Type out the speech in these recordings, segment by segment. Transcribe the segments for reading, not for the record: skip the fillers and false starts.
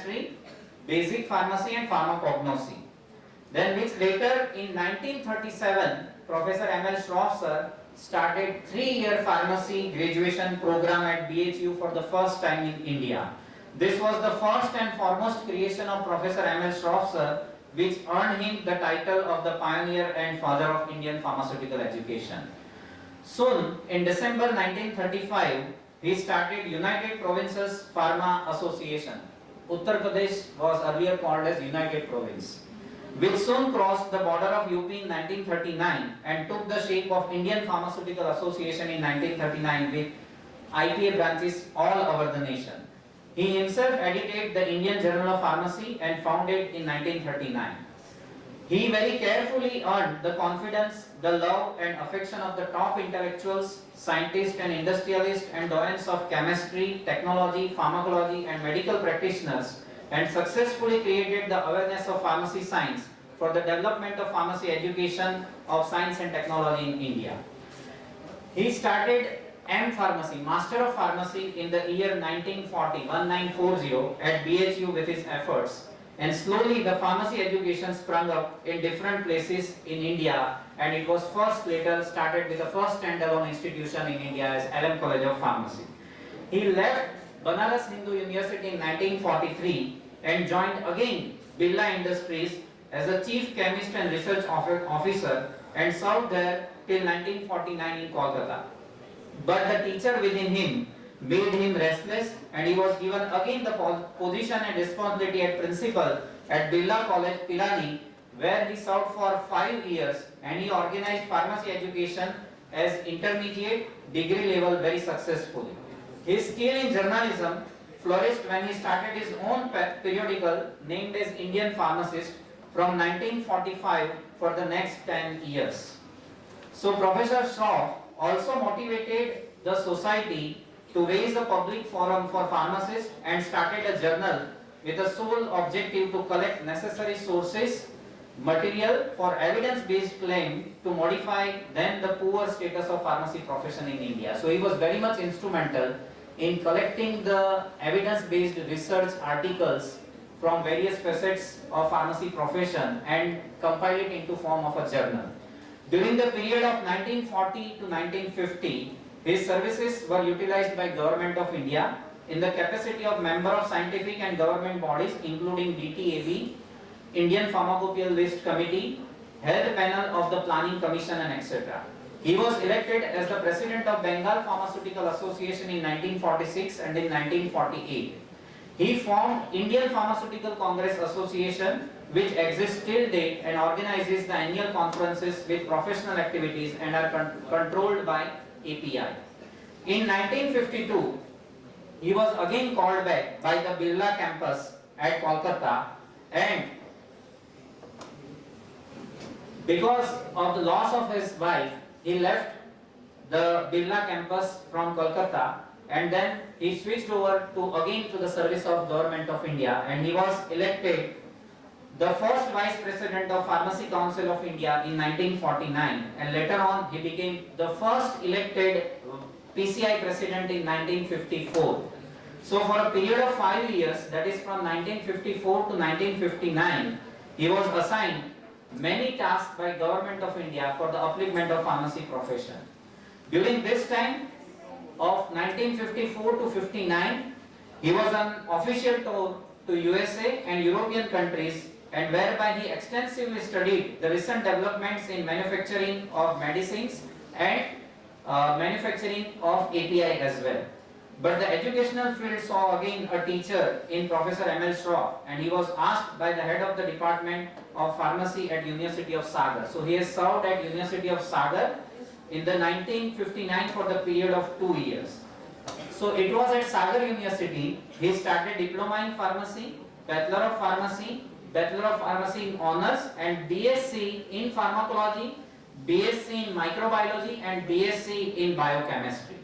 chemistry, basic pharmacy and pharmacognosy. Then which later in 1937, Professor M.L. Schroff sir started 3-year pharmacy graduation program at BHU for the first time in India. This was the first and foremost creation of Professor M.L. Schroff sir, which earned him the title of the pioneer and father of Indian pharmaceutical education. Soon, in December 1935, he started United Provinces Pharma Association. Uttar Pradesh was earlier called as United Province, which soon crossed the border of UP in 1939 and took the shape of Indian Pharmaceutical Association in 1939 with IPA branches all over the nation. He himself edited the Indian Journal of Pharmacy and founded in 1939. He very carefully earned the confidence, the love and affection of the top intellectuals, scientists and industrialists and doyens of chemistry, technology, pharmacology and medical practitioners, and successfully created the awareness of pharmacy science for the development of pharmacy education of science and technology in India. He started M Pharmacy, Master of Pharmacy in the year 1940 at BHU with his efforts, and slowly the pharmacy education sprung up in different places in India, and it was first later started with the first standalone institution in India as LM College of Pharmacy. He left Banaras Hindu University in 1943 and joined again Birla Industries as a chief chemist and research officer and served there till 1949 in Kolkata. But the teacher within him made him restless, and he was given again the position and responsibility at principal at Birla College, Pilani, where he served for 5 years, and he organized pharmacy education as intermediate degree level very successfully. His skill in journalism flourished when he started his own periodical named as Indian Pharmacist from 1945 for the next 10 years. So Professor Schroff also motivated the society to raise a public forum for pharmacists and started a journal with the sole objective to collect necessary sources, material for evidence-based claim to modify then the poor status of pharmacy profession in India. So he was very much instrumental in collecting the evidence-based research articles from various facets of pharmacy profession and compile it into form of a journal. During the period of 1940 to 1950, his services were utilized by Government of India in the capacity of member of scientific and government bodies including DTAB, Indian Pharmacopoeia List Committee, Health Panel of the Planning Commission and etc. He was elected as the President of Bengal Pharmaceutical Association in 1946 and in 1948. He formed Indian Pharmaceutical Congress Association, which exists till date and organizes the annual conferences with professional activities and are controlled by API. In 1952, he was again called back by the Birla campus at Kolkata, and because of the loss of his wife, he left the Birla campus from Kolkata, and then he switched over to the service of Government of India, and he was elected the first Vice President of Pharmacy Council of India in 1949, and later on he became the first elected PCI President in 1954. So for a period of 5 years, that is from 1954 to 1959, he was assigned many tasks by Government of India for the upliftment of pharmacy profession. During this time of 1954 to 59, he was on official tour to USA and European countries, and whereby he extensively studied the recent developments in manufacturing of medicines and manufacturing of API as well. But the educational field saw again a teacher in Professor M.L. Schroff, and he was asked by the head of the Department of Pharmacy at University of Sagar. So he has served at University of Sagar in the 1959 for the period of 2 years. So it was at Sagar University he started Diploma in Pharmacy, Bachelor of Pharmacy, Bachelor of Pharmacy in Honours, and BSc in Pharmacology, BSc in Microbiology and BSc in Biochemistry.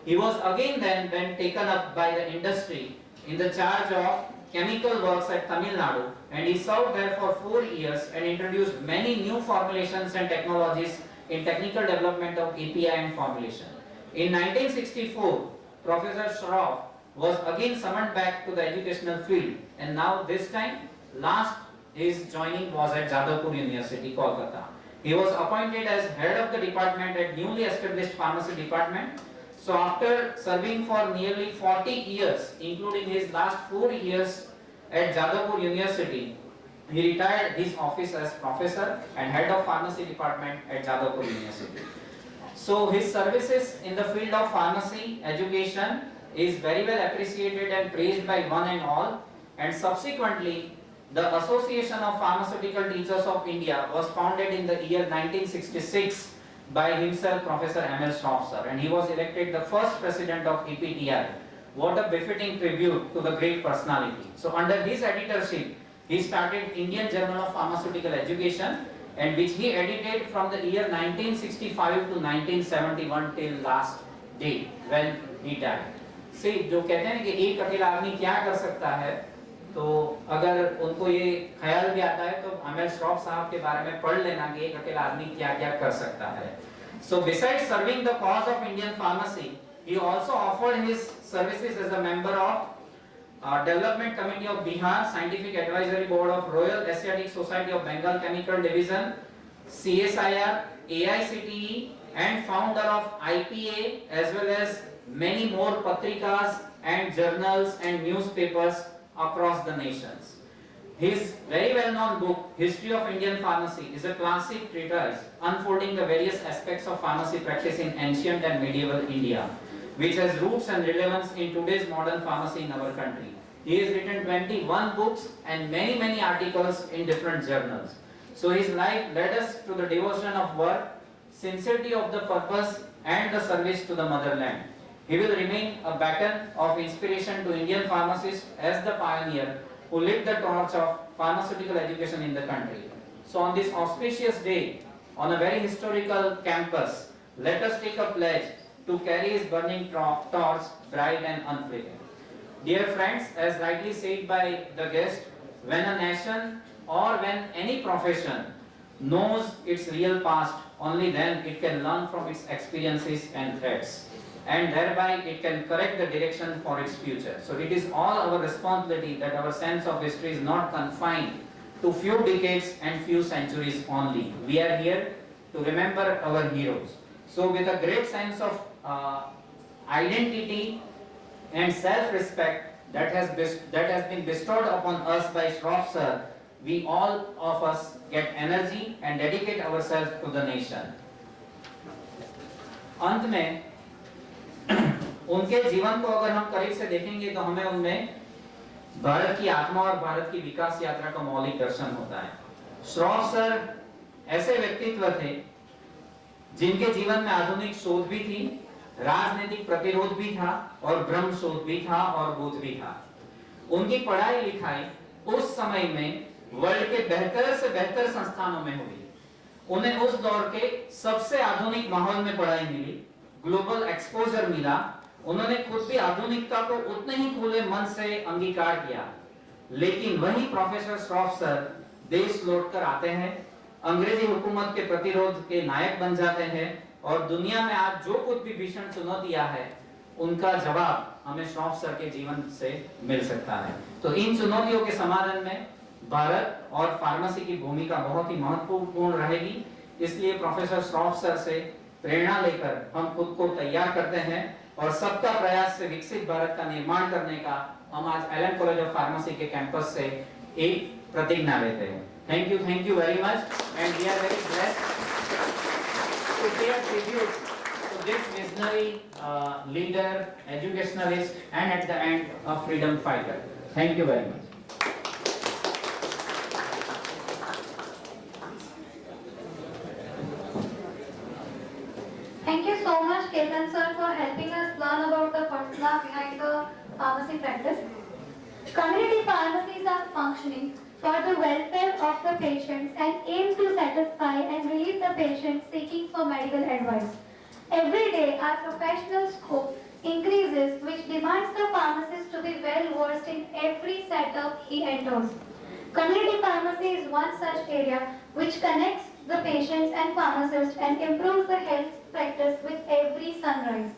He was again then taken up by the industry in the charge of chemical works at Tamil Nadu, and he served there for 4 years and introduced many new formulations and technologies in technical development of API and formulation. In 1964, Professor Schroff was again summoned back to the educational field, and now this time last his joining was at Jadavpur University, Kolkata. He was appointed as head of the department at newly established pharmacy department. So after serving for nearly 40 years, including his last 4 years at Jadavpur University, he retired his office as professor and head of pharmacy department at Jadavpur University. So his services in the field of pharmacy education is very well appreciated and praised by one and all, and subsequently the Association of Pharmaceutical Teachers of India was founded in the year 1966 by himself, Professor Emil Schroff, and he was elected the first president of EPTI. What a befitting tribute to the great personality. So under his editorship, he started Indian Journal of Pharmaceutical Education, and which he edited from the year 1965 to 1971 till last day when he died. See, जो कहते हैं कि एक अकेला आदमी क्या कर सकता है, तो अगर उनको ये ख्याल भी आता है तो अमल श्रॉफ साहब के बारे में पढ़ लेना कि एक अकेला आदमी क्या-क्या कर सकता है. So besides serving the cause of Indian pharmacy, he also offered his services as a member of Development Committee of Bihar, Scientific Advisory Board of Royal Asiatic Society of Bengal Chemical Division, CSIR, AICTE, and founder of IPA, as well as many more patrikas and journals and newspapers across the nations. His very well-known book, History of Indian Pharmacy, is a classic treatise unfolding the various aspects of pharmacy practice in ancient and medieval India, which has roots and relevance in today's modern pharmacy in our country. He has written 21 books and many articles in different journals. So his life led us to the devotion of work, sincerity of the purpose, and the service to the motherland. He will remain a beacon of inspiration to Indian pharmacists as the pioneer who lit the torch of pharmaceutical education in the country. So on this auspicious day, on a very historical campus, let us take a pledge to carry his burning torch bright and unflagging. Dear friends, as rightly said by the guest, when a nation or when any profession knows its real past, only then it can learn from its experiences and threats, and thereby it can correct the direction for its future. So it is all our responsibility that our sense of history is not confined to few decades and few centuries only. We are here to remember our heroes. So with a great sense of identity and self-respect that has been bestowed upon us by Schroff sir, we all of us get energy and dedicate ourselves to the nation. अंत में उनके जीवन को अगर हम करीब से देखेंगे तो हमें उनमें भारत की आत्मा और भारत की विकास यात्रा का मौलिक दर्शन होता है. श्रॉफ सर ऐसे व्यक्तित्व थे जिनके जीवन में आधुनिक शोध भी थी, राजनीतिक प्रतिरोध भी था और ब्रह्म शोध भी था और बोध भी था. उनकी पढ़ाई लिखाई उस समय में वर्ल्ड के बेहतर से बेहतर संस्थानों में हुई. उन्हें उस दौर के सबसे आधुनिक माहौल में पढ़ाई मिली, ग्लोबल एक्सपोजर मिला. उन्होंने खुद भी आधुनिकता को उतने ही खुले मन से अंगीकार किया. लेकिन वही प्रोफेसर श्रॉफ सर देश लौटकर आते हैं, अंग्रेजी हुकूमत के प्रतिरोध के नायक बन जाते हैं और दुनिया में आज जो कुछ भी भीषण चुनौतियां है उनका जवाब हमें श्रॉफ सर के जीवन से मिल सकता है. तो इन चुनौतियों के समाधान में भारत और फार्मेसी की भूमिका बहुत ही महत्वपूर्ण रहेगी. इसलिए प्रोफेसर श्रॉफ सर से प्रेरणा लेकर हम खुद को तैयार करते हैं और सबका प्रयास से विकसित भारत का निर्माण करने का हम आज एलएन कॉलेज ऑफ फार्मेसी के कैंपस से एक प्रतिज्ञा लेते हैं. Thank you very much, and we are very blessed to pay a tribute to this visionary leader, educationalist, and at the end a freedom fighter. Thank you very much. Thank you so much, Ketan sir, for helping us learn about the persona behind the pharmacy practice. Community pharmacies are functioning for the welfare of the patients and aim to satisfy and relieve the patients seeking for medical advice. Every day, our professional scope increases, which demands the pharmacist to be well versed in every setup he enters. Community pharmacy is one such area which connects the patients and pharmacists and improves the health practice with every sunrise.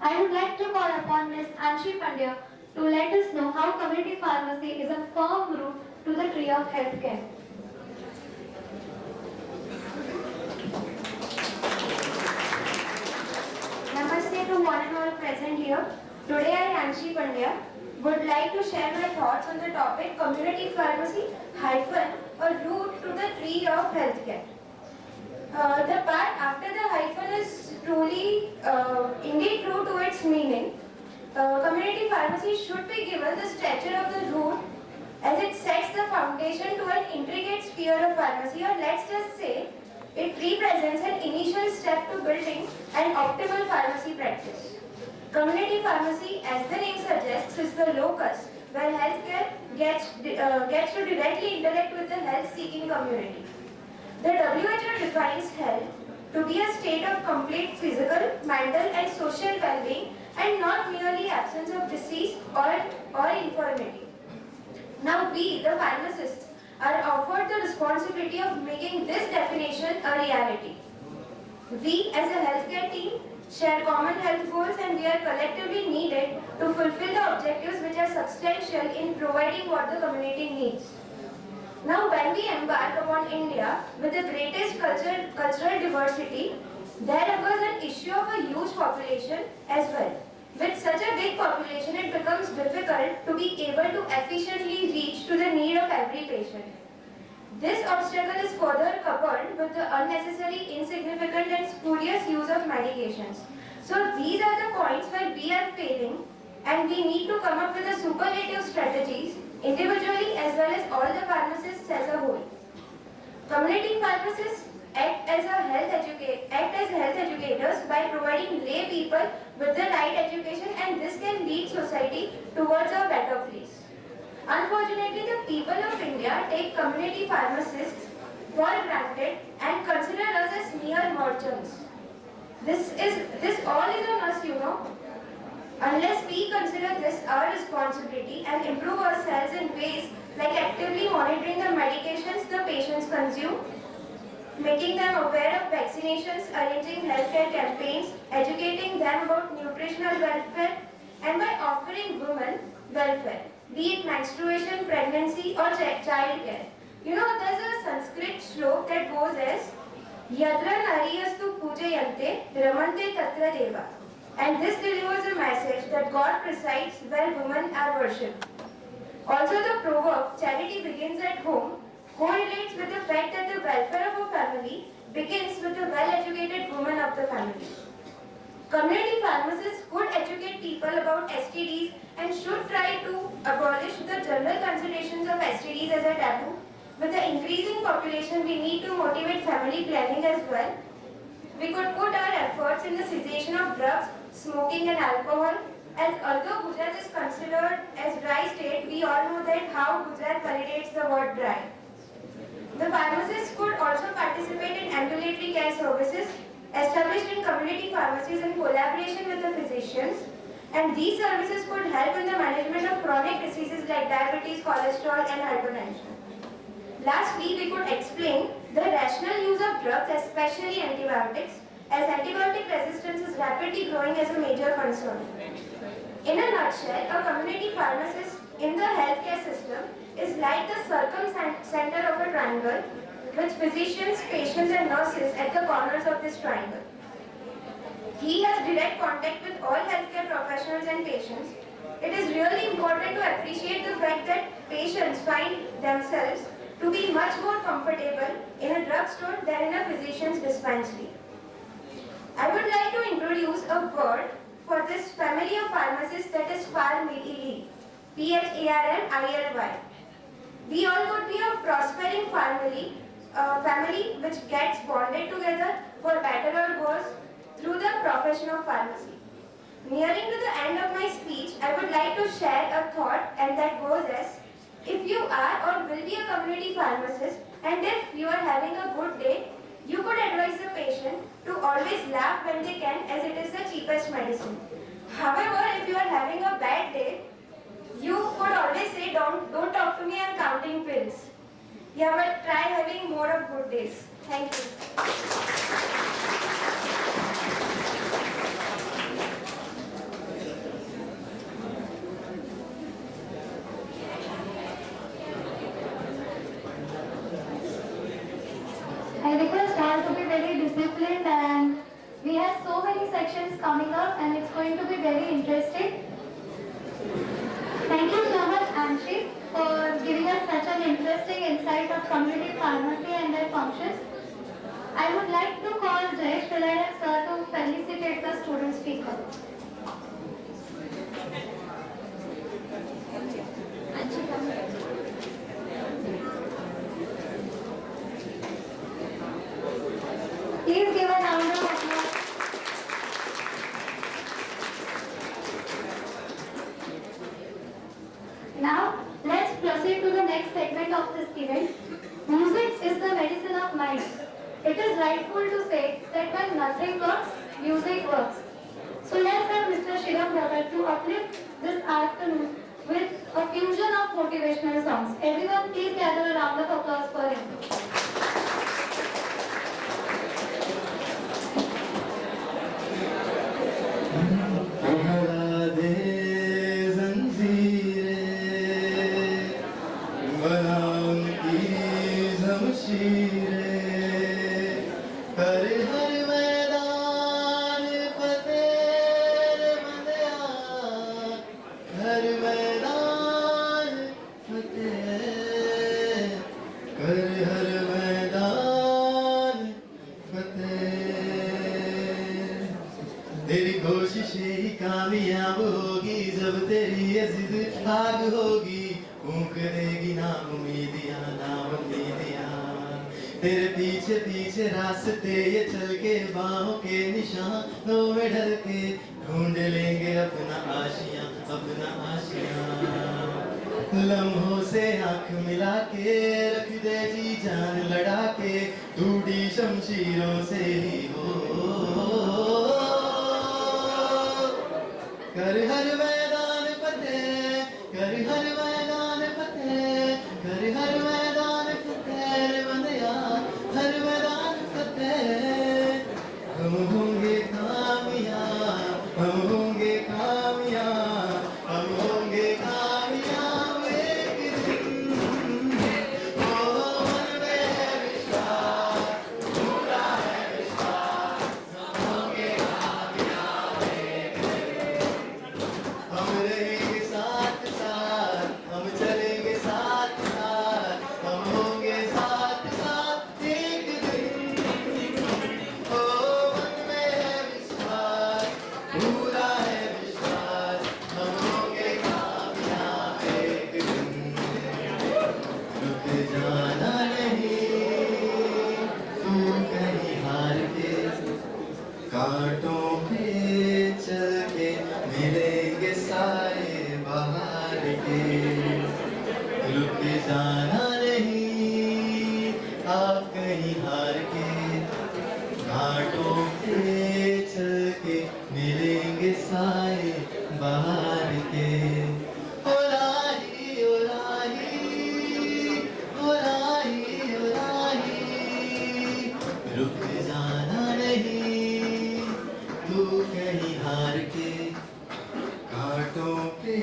I would like to call upon Ms. Anshi Pandya to let us know how community pharmacy is a firm root to the tree of healthcare. Namaste to one and all present here. Today I, Anshi Pandya, would like to share my thoughts on the topic community pharmacy hyphen a route to the tree of healthcare. The part after the hyphen is truly indeed true to its meaning. Community pharmacy should be given the stature of the root as it sets the foundation to an intricate sphere of pharmacy, or let's just say it represents an initial step to building an optimal pharmacy practice. Community pharmacy, as the name suggests, is the locus where healthcare gets to directly interact with the health-seeking community. The WHO defines health to be a state of complete physical, mental and social well-being and not merely absence of disease or infirmity. Now we, the pharmacists, are offered the responsibility of making this definition a reality. We as a healthcare team share common health goals and we are collectively needed to fulfill the objectives which are substantial in providing what the community needs. Now when we embark upon India with the greatest cultural diversity, there occurs an issue of a huge population as well. With such a big population, it becomes difficult to be able to efficiently reach to the need of every patient. This obstacle is further coupled with the unnecessary, insignificant and spurious use of medications. So these are the points where we are failing and we need to come up with a superlative strategies individually as well as all the pharmacists as a whole. Community pharmacists act as health educators by providing lay people with the right education, and this can lead society towards a better place. Unfortunately, the people of India take community pharmacists for granted and consider us as mere merchants. This all is on us, you know. Unless we consider this our responsibility and improve ourselves in ways like actively monitoring the medications the patients consume, making them aware of vaccinations, arranging healthcare campaigns, educating them about nutritional welfare, and by offering women welfare, be it menstruation, pregnancy or child care. You know, there's a Sanskrit slok that goes as Yatra Nariyastu Pujayante Ramante Tatra Deva. And this delivers a message that God presides where women are worshipped. Also the proverb, charity begins at home, correlates with the fact that the welfare of a family begins with the well-educated woman of the family. Community pharmacists could educate people about STDs and should try to abolish the general considerations of STDs as a taboo. With the increasing population, we need to motivate family planning as well. We could put our efforts in the cessation of drugs, smoking and alcohol. As although Gujarat is considered as dry state, we all know that how Gujarat validates the word dry. The pharmacists could also participate in ambulatory care services established in community pharmacies in collaboration with the physicians, and these services could help in the management of chronic diseases like diabetes, cholesterol and hypertension. Lastly, we could explain the rational use of drugs, especially antibiotics, as antibiotic resistance is rapidly growing as a major concern. In a nutshell, a community pharmacist in the healthcare system is like the circumcenter of a triangle with physicians, patients and nurses at the corners of this triangle. He has direct contact with all healthcare professionals and patients. It is really important to appreciate the fact that patients find themselves to be much more comfortable in a drugstore than in a physician's dispensary. I would like to introduce a word for this family of pharmacists, that is Pharmily, Pharmily. We all could be a prospering family which gets bonded together for better or worse through the profession of pharmacy. Nearing to the end of my speech, I would like to share a thought, and that goes as, if you are or will be a community pharmacist and if you are having a good day, you could advise the patient to always laugh when they can, as it is the cheapest medicine. However, if you are having a bad day, you could always say, don't talk to me, I'm counting pills. Yeah, but try having more of good days. Thank you. very disciplined and we have so many sections coming up and it's going to be very interesting. Thank you so much, Anshi, for giving us such an interesting insight of community pharmacy and their functions. I would like to call Jayesh Pillai sir to felicitate the student speaker. Please give a round of applause. Now, let's proceed to the next segment of this event. Music is the medicine of mind. It is rightful to say that when nothing works, music works. So let's have Mr. Shivam Bhagat to uplift this afternoon with a fusion of motivational songs. Everyone please gather a round of applause for him. तेरी कोशिशें ही कामयाब होगी जब तेरी ये जिद आग होगी फूंक देगी ना उम्मीदियां तेरे पीछे पीछे रास्ते ये चल के बाहों के निशानों में ढल के ढूंढ लेंगे अपना आशियां लम्हों से आंख मिला के रख दे जी जान लड़ा के टूटी शमशीरों से ही हो कर हर मैदान फतेह कर हर मैदान फतेह कर हर मैदान फतेह रे बंदिया हर मैदान फतेह हम होंगे कामयाब हम होंगे कामयाब हम होंगे कामयाब एक दिन ओ मन में है विश्वास पूरा है विश्वास हम होंगे कामयाब एक दिन हम रहेंगे साथ साथ हम चलेंगे साथ साथ हम होंगे साथ साथ एक दिन ओ मन में है विश्वास पूरा है विश्वास हम होंगे कामयाब एक दिन रुक जाना नहीं तू कहीं हार के कांटों पे चल के मिलेंगे सारे बाहर के रुक जाना नहीं आप कहीं हार के घाटों पे चल के मिलेंगे सारे बाहर के ओ राही ओ राही ओ राही ओ राही रुक जाना नहीं तू कहीं हार के घाटों पे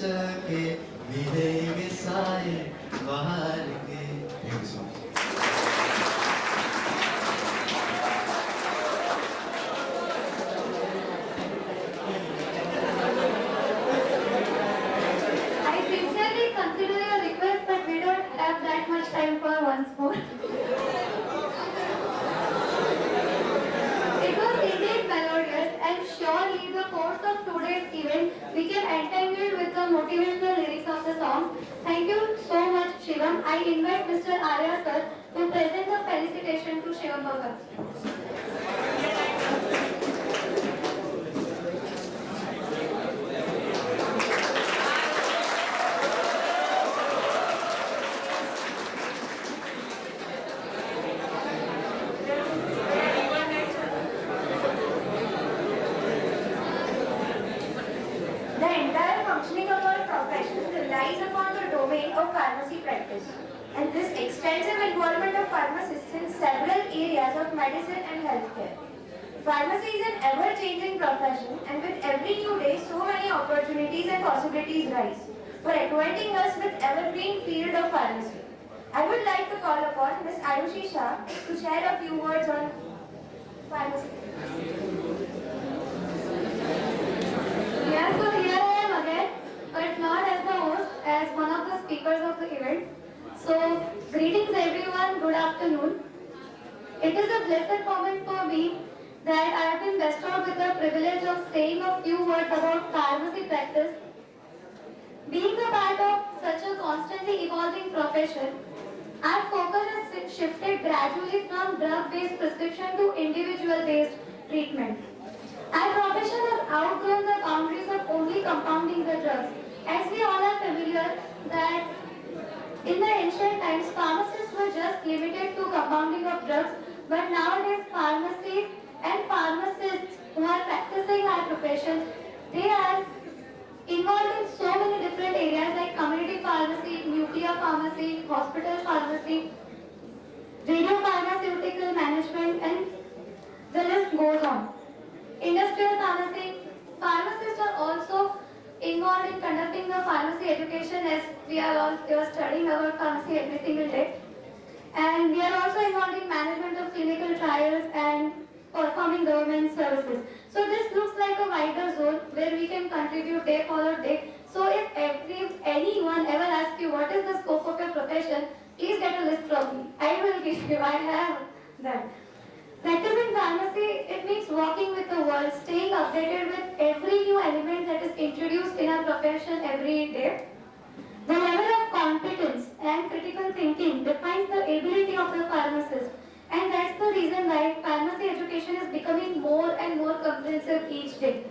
चल के मिलेंगे सारे बाहर के Thank you so much. I sincerely consider your request, but we don't have that much time for once more. It was indeed melodious, and surely the course of today's event became entangled with the motivational lyrics of the song. Thank you so much, Shivam. I invite Mr. Arya sir to present the felicitation to Shivam Bhagat. The entire functioning of our profession relies upon the domain of pharmacy practice, and this extensive involvement of pharmacists in several areas of medicine and healthcare. Pharmacy is an ever-changing profession, and with every new day, so many opportunities and possibilities rise for acquainting us with evergreen field of pharmacy. I would like to call upon Ms. Ayushi Shah to share a few words on pharmacy. Yes, so here I am again, but not as the host, as one of the speakers of the event. So, greetings everyone, good afternoon. It is a blessed moment for me that I have been bestowed with the privilege of saying a few words about pharmacy practice. Being a part of such a constantly evolving profession, our focus has shifted gradually from drug-based prescription to individual-based treatment. Our profession has outgrown the boundaries of only compounding the drugs. As we all are familiar that in the ancient times, pharmacists were just limited to compounding of drugs, but nowadays pharmacy and pharmacists who are practicing our profession, they are involved in so many different areas like community pharmacy, nuclear pharmacy, hospital pharmacy, radio pharmaceutical management, and the list goes on. Industrial pharmacy, pharmacists are also involved in conducting the pharmacy education as we are all studying about pharmacy every single day. And we are also involved in management of clinical trials and performing government services. So this looks like a wider zone where we can contribute day followed day. So if anyone ever asks you what is the scope of your profession, please get a list from me. I will give you, I have that. Practicing pharmacy, it means walking with the world, staying updated with every new element that is introduced in our profession every day. The level of competence and critical thinking defines the ability of the pharmacist, and that's the reason why pharmacy education is becoming more and more comprehensive each day.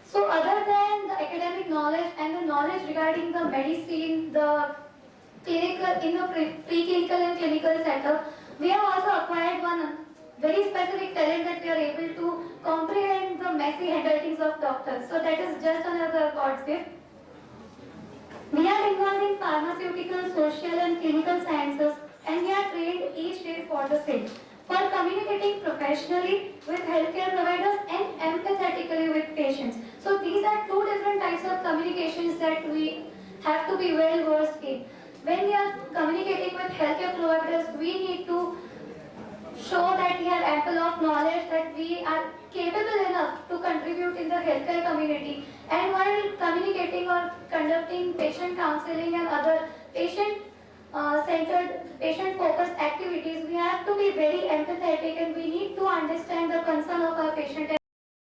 So other than the academic knowledge and the knowledge regarding the medicine, the clinical, in the preclinical and clinical setup, we have also acquired one very specific talent that we are able to comprehend the messy handwritings of doctors. So that is just another God's gift. We are involved in pharmaceutical, social and clinical sciences, and we are trained each day for the same. For communicating professionally with healthcare providers and empathetically with patients. So these are two different types of communications that we have to be well versed in. When we are communicating with healthcare providers, we need to show that we have ample of knowledge, that we are capable enough to contribute in the healthcare community. And while communicating or conducting patient counseling and other patient-centered, patient-focused activities, we have to be very empathetic and we need to understand the concern of our patient